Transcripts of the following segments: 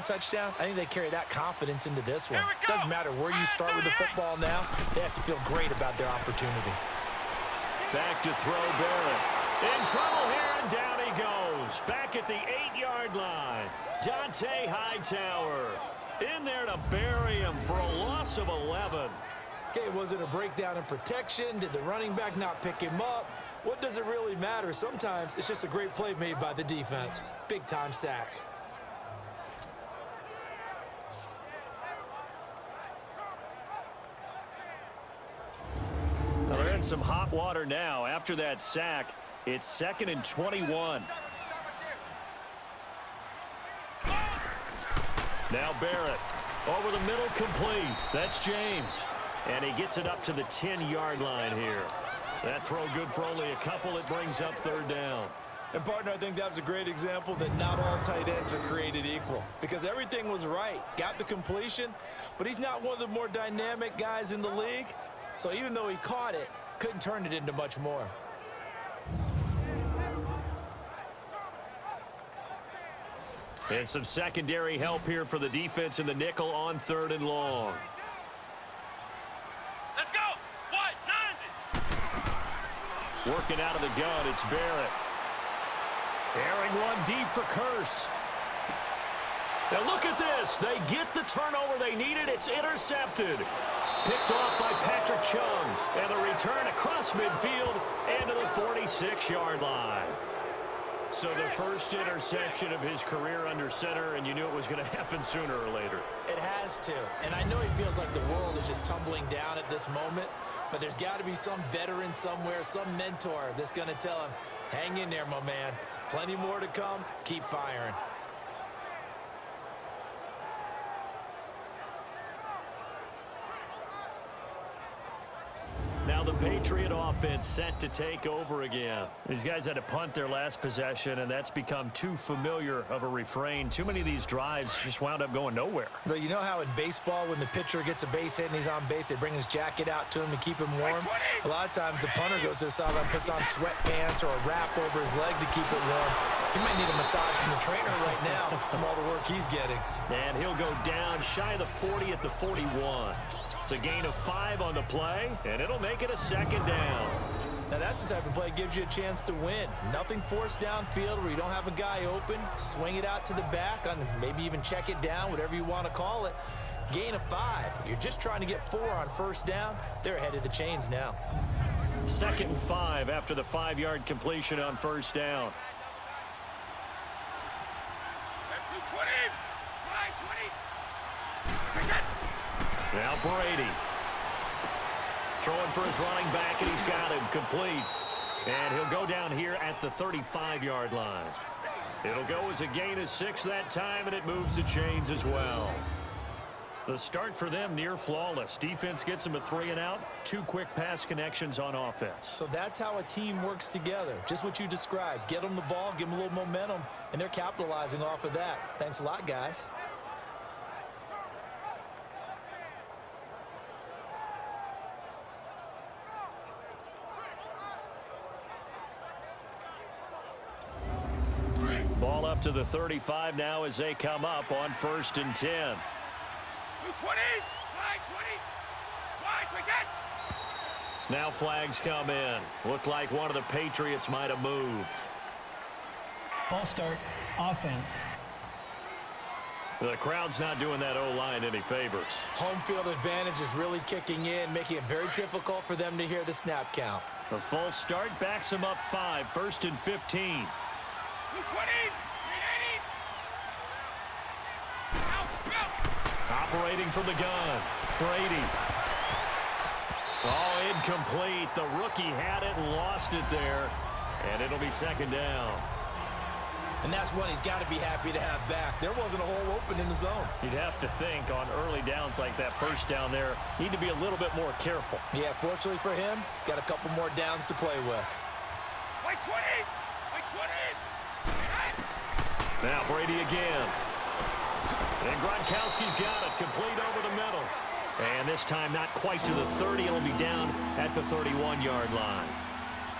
touchdown, I think they carry that confidence into this one. Doesn't matter where you start with the football now, they have to feel great about their opportunity. Back to throw Barrett. In trouble here, and down he goes. Back at the 8-yard line. Dante Hightower in there to bury him for a loss of 11. Okay, was it a breakdown in protection? Did the running back not pick him up? What does it really matter? Sometimes it's just a great play made by the defense. Big-time sack. Well, they're in some hot water now. After that sack, it's 2nd and 21. Now Barrett over the middle, complete. That's James. And he gets it up to the 10-yard line here. That throw good for only a couple. It brings up 3rd down. And, partner, I think that was a great example that not all tight ends are created equal, because everything was right. Got the completion, but he's not one of the more dynamic guys in the league. So even though he caught it, couldn't turn it into much more. And some secondary help here for the defense in the nickel on 3rd and long. Let's go! What? 90! Working out of the gun, it's Barrett. Airing one deep for Curse. Now look at this. They get the turnover they needed. It's intercepted. Picked off by Patrick Chung. And the return across midfield and to the 46-yard line. So the first interception of his career under center, and you knew it was going to happen sooner or later. It has to. And I know he feels like the world is just tumbling down at this moment, but there's got to be some veteran somewhere, some mentor that's going to tell him, hang in there, my man. Plenty more to come. Keep firing. Now the Patriot offense set to take over again. These guys had to punt their last possession, and that's become too familiar of a refrain. Too many of these drives just wound up going nowhere. But you know how in baseball, when the pitcher gets a base hit and he's on base, they bring his jacket out to him to keep him warm? A lot of times the punter goes to the sideline, puts on sweatpants or a wrap over his leg to keep it warm. He might need a massage from the trainer right now from all the work he's getting. And he'll go down shy of the 40 at the 41. It's a gain of 5 on the play, and it'll make it a 2nd down. Now that's the type of play that gives you a chance to win. Nothing forced downfield where you don't have a guy open. Swing it out to the back, on maybe even check it down, whatever you want to call it. Gain of 5. You're just trying to get 4 on 1st down. They're ahead of the chains now. 2nd and 5 after the 5-yard completion on 1st down. Now Brady. Throwing for his running back, and he's got him complete. And he'll go down here at the 35-yard line. It'll go as a gain of 6 that time, and it moves the chains as well. The start for them near flawless. Defense gets them a 3-and-out. 2 quick pass connections on offense. So that's how a team works together. Just what you described. Get them the ball, give them a little momentum, and they're capitalizing off of that. Thanks a lot, guys. Ball up to the 35 now as they come up on 1st and 10. 20, 20, 20, now flags come in. Looked like one of the Patriots might have moved. False start, offense. The crowd's not doing that O-line any favors. Home field advantage is really kicking in, making it very difficult for them to hear the snap count. The false start backs them up 5, 1st and 15. 220, 380. Operating from the gun. Brady. Oh, incomplete. The rookie had it and lost it there. And it'll be 2nd down. And that's one he's got to be happy to have back. There wasn't a hole open in the zone. You'd have to think on early downs like that 1st down there, need to be a little bit more careful. Yeah, fortunately for him, got a couple more downs to play with. White 20, white 20. Now Brady again. And Gronkowski's got it, complete over the middle. And this time not quite to the 30. It'll be down at the 31-yard line.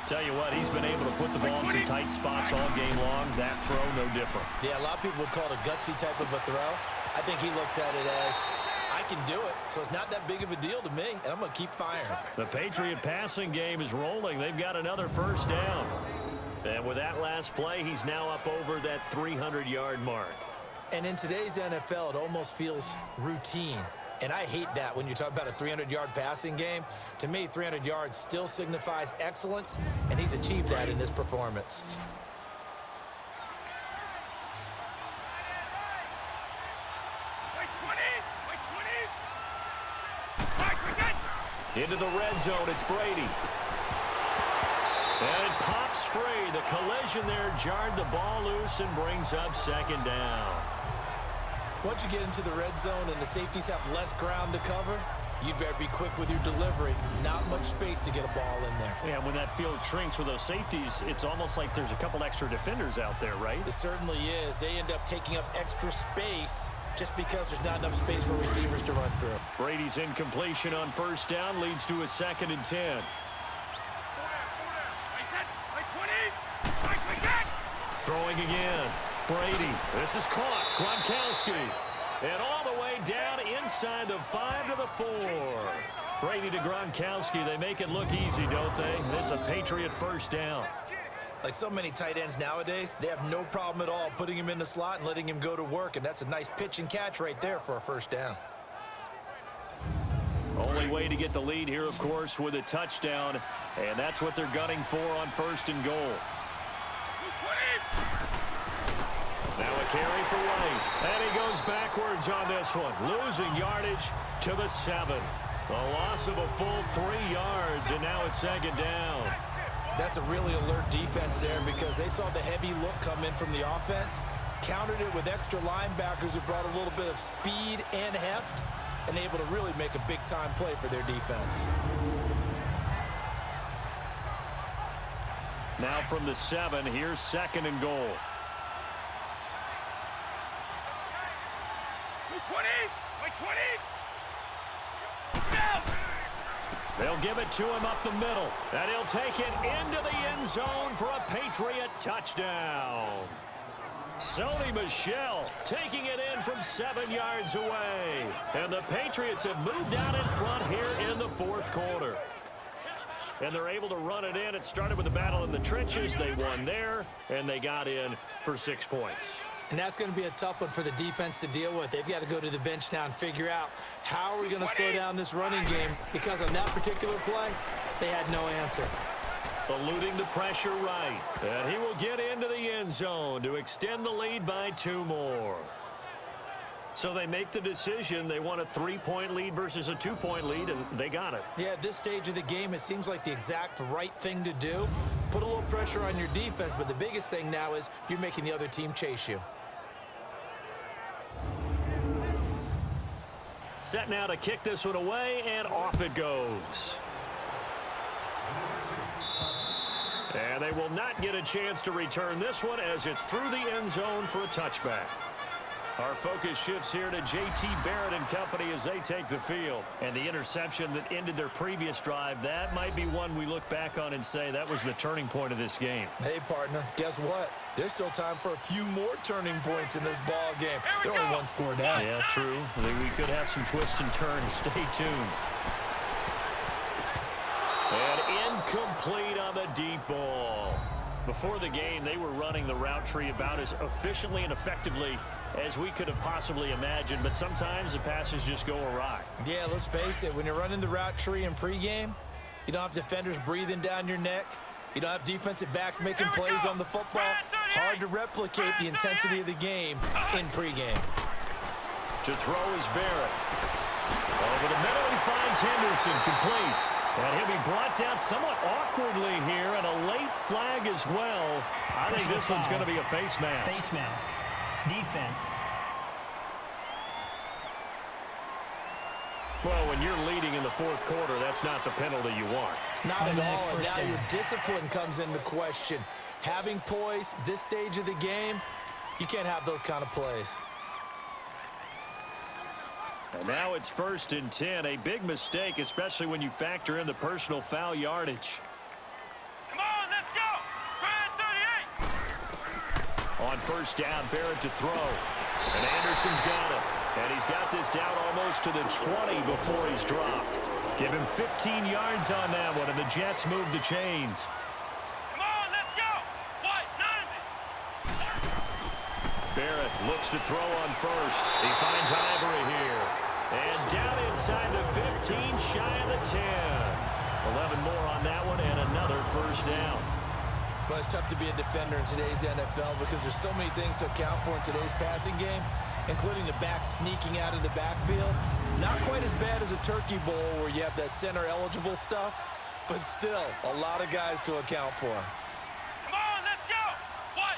Tell you what, he's been able to put the ball in some tight spots all game long. That throw, no different. Yeah, a lot of people would call it a gutsy type of a throw. I think he looks at it as, I can do it, so it's not that big of a deal to me, and I'm going to keep firing. The Patriot passing game is rolling. They've got another first down. And with that last play, he's now up over that 300-yard mark. And in today's NFL, it almost feels routine. And I hate that when you talk about a 300-yard passing game. To me, 300 yards still signifies excellence, and he's achieved that in this performance. Into the red zone, it's Brady. And it pops free. The collision there jarred the ball loose and brings up second down. Once you get into the red zone and the safeties have less ground to cover, you'd better be quick with your delivery. Not much space to get a ball in there. Yeah, when that field shrinks for those safeties, it's almost like there's a couple extra defenders out there, right? It certainly is. They end up taking up extra space just because there's not enough space for receivers to run through. Brady's incompletion on first down leads to a 2nd and 10. Throwing again. Brady. This is caught. Gronkowski. And all the way down inside the 5 to the 4. Brady to Gronkowski. They make it look easy, don't they? It's a Patriot first down. Like so many tight ends nowadays, they have no problem at all putting him in the slot and letting him go to work, and that's a nice pitch and catch right there for a first down. Only way to get the lead here, of course, with a touchdown, and that's what they're gunning for on 1st and goal. Now a carry for White, and he goes backwards on this one, losing yardage to the 7. A loss of a full 3 yards, and now it's 2nd down. That's a really alert defense there because they saw the heavy look come in from the offense, countered it with extra linebackers who brought a little bit of speed and heft, and able to really make a big-time play for their defense. Now from the 7, here's 2nd and goal. 20! 20! They'll give it to him up the middle, and he'll take it into the end zone for a Patriot touchdown. Sony Michel taking it in from 7 yards away. And the Patriots have moved out in front here in the 4th quarter. And they're able to run it in. It started with a battle in the trenches. They won there, and they got in for 6 points. And that's going to be a tough one for the defense to deal with. They've got to go to the bench now and figure out how are we going to slow down this running game, because on that particular play, they had no answer. Eluding the pressure right. And he will get into the end zone to extend the lead by 2 more. So they make the decision. They want a 3-point lead versus a 2-point lead, and they got it. Yeah, at this stage of the game, it seems like the exact right thing to do. Put a little pressure on your defense, but the biggest thing now is you're making the other team chase you. Set now to kick this one away, and off it goes. And they will not get a chance to return this one as it's through the end zone for a touchback. Our focus shifts here to J.T. Barrett and company as they take the field. And the interception that ended their previous drive, that might be one we look back on and say that was the turning point of this game. Hey, partner, guess what? There's still time for a few more turning points in this ball game. They're only 1 score down. Yeah, true. We could have some twists and turns. Stay tuned. And incomplete on the deep ball. Before the game, they were running the route tree about as efficiently and effectively as we could have possibly imagined, but sometimes the passes just go awry. Yeah, let's face it, when you're running the route tree in pregame, you don't have defenders breathing down your neck. You don't have defensive backs making plays on the football. Hard to replicate the intensity of the game in pregame. To throw is Barrett. Over the middle, he finds Henderson, complete. And he'll be brought down somewhat awkwardly here, and a late flag as well. I think this one's going to be a face mask. Face mask. Defense. Well, when you're leading in the 4th quarter, that's not the penalty you want. Not at all, and first now down. your discipline comes into question. Having poise this stage of the game, you can't have those kind of plays. And now it's 1st and 10, a big mistake, especially when you factor in the personal foul yardage. Come on, let's go! 38! On 1st down, Barrett to throw. And Anderson's got it. And he's got this down almost to the 20 before he's dropped. Give him 15 yards on that one, and the Jets move the chains. Come on, let's go. What? 90. Barrett looks to throw on first. He finds Ivory here. And down inside the 15, shy of the 10. 11 more on that one, and another first down. Well, it's tough to be a defender in today's NFL because there's so many things to account for in today's passing game, including the back sneaking out of the backfield. Not quite as bad as a turkey bowl where you have that center-eligible stuff, but still a lot of guys to account for. Come on, let's go. What?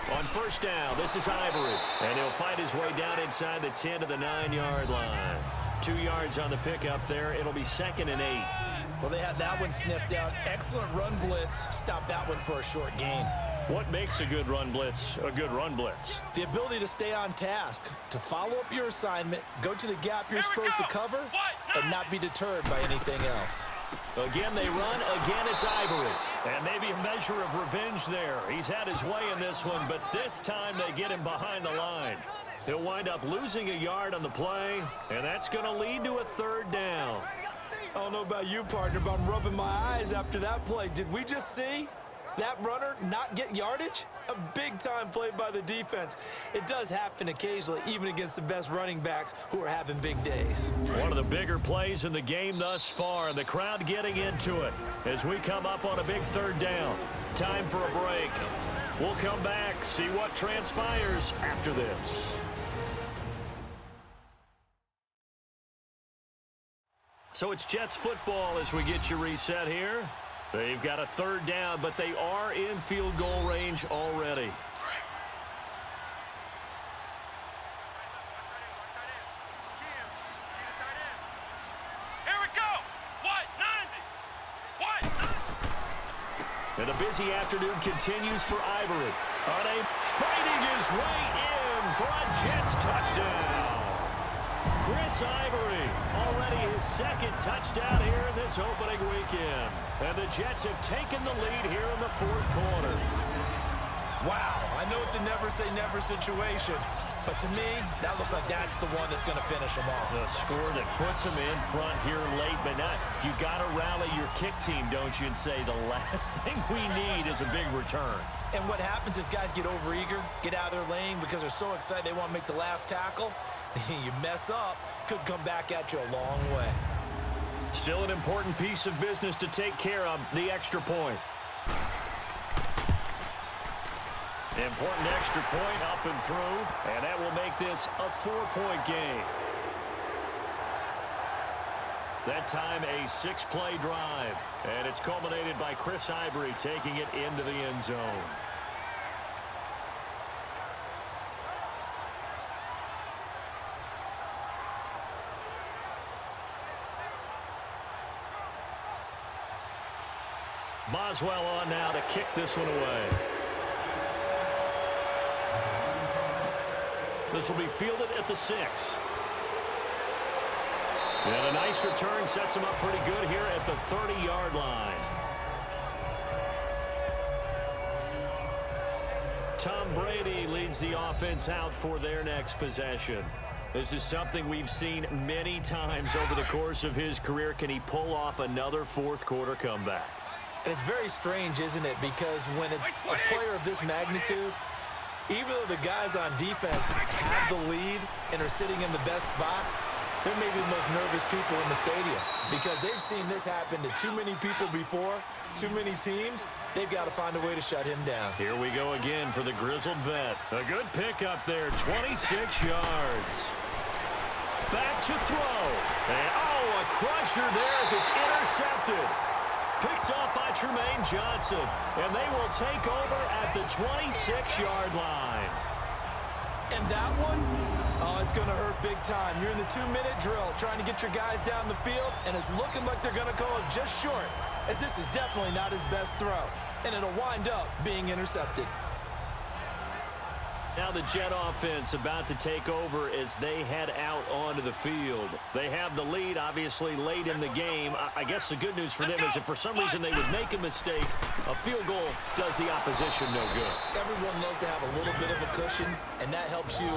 90. On first down, this is Ivory, and he'll find his way down inside the 10 to the 9-yard line. 2 yards on the pickup there. It'll be 2nd and 8. Well, they had that one sniffed out. Excellent run blitz. Stop that one for a short gain. What makes a good run blitz a good run blitz? The ability to stay on task, to follow up your assignment, go to the gap you're supposed to cover, and not be deterred by anything else. Again, they run. Again, it's Ivory. And maybe a measure of revenge there. He's had his way in this one, but this time they get him behind the line. He'll wind up losing a yard on the play, and that's going to lead to a 3rd down. I don't know about you, partner, but I'm rubbing my eyes after that play. Did we just see that runner not get yardage? A big-time play by the defense. It does happen occasionally, even against the best running backs who are having big days. One of the bigger plays in the game thus far, and the crowd getting into it as we come up on a big 3rd down. Time for a break. We'll come back, see what transpires after this. So it's Jets football as we get you reset here. They've got a 3rd down, but they are in field goal range already. Here we go. What? 90. What? 90. And a busy afternoon continues for Ivory. Fighting his way in for a Jets touchdown. Chris Ivory, already his 2nd touchdown here in this opening weekend. And the Jets have taken the lead here in the 4th quarter. Wow, I know it's a never-say-never situation, but to me, that looks like that's the one that's going to finish them off. The score that puts them in front here late, but not. You got to rally your kick team, don't you, and say the last thing we need is a big return. And what happens is guys get overeager, get out of their lane because they're so excited they want to make the last tackle. You mess up, could come back at you a long way. Still an important piece of business to take care of, the extra point. Important extra point up and through, and that will make this a 4-point game. That time a 6-play drive, and it's culminated by Chris Ivory taking it into the end zone. Boswell on now to kick this one away. This will be fielded at the 6. And a nice return sets him up pretty good here at the 30-yard line. Tom Brady leads the offense out for their next possession. This is something we've seen many times over the course of his career. Can he pull off another 4th quarter comeback? And it's very strange, isn't it? Because when it's a player of this magnitude, even though the guys on defense have the lead and are sitting in the best spot, they're maybe the most nervous people in the stadium because they've seen this happen to too many people before, too many teams. They've got to find a way to shut him down. Here we go again for the grizzled vet. A good pickup there, 26 yards. Back to throw. And, a crusher there as it's intercepted. Picked off by Tremaine Johnson, and they will take over at the 26-yard line. And that one, it's going to hurt big time. You're in the 2-minute drill trying to get your guys down the field, and it's looking like they're going to go just short, as this is definitely not his best throw, and it'll wind up being intercepted. Now the Jet offense about to take over as they head out onto the field. They have the lead, obviously, late in the game. I guess the good news for them is if for some reason they would make a mistake, a field goal does the opposition no good. Everyone loves to have a little bit of a cushion, and that helps you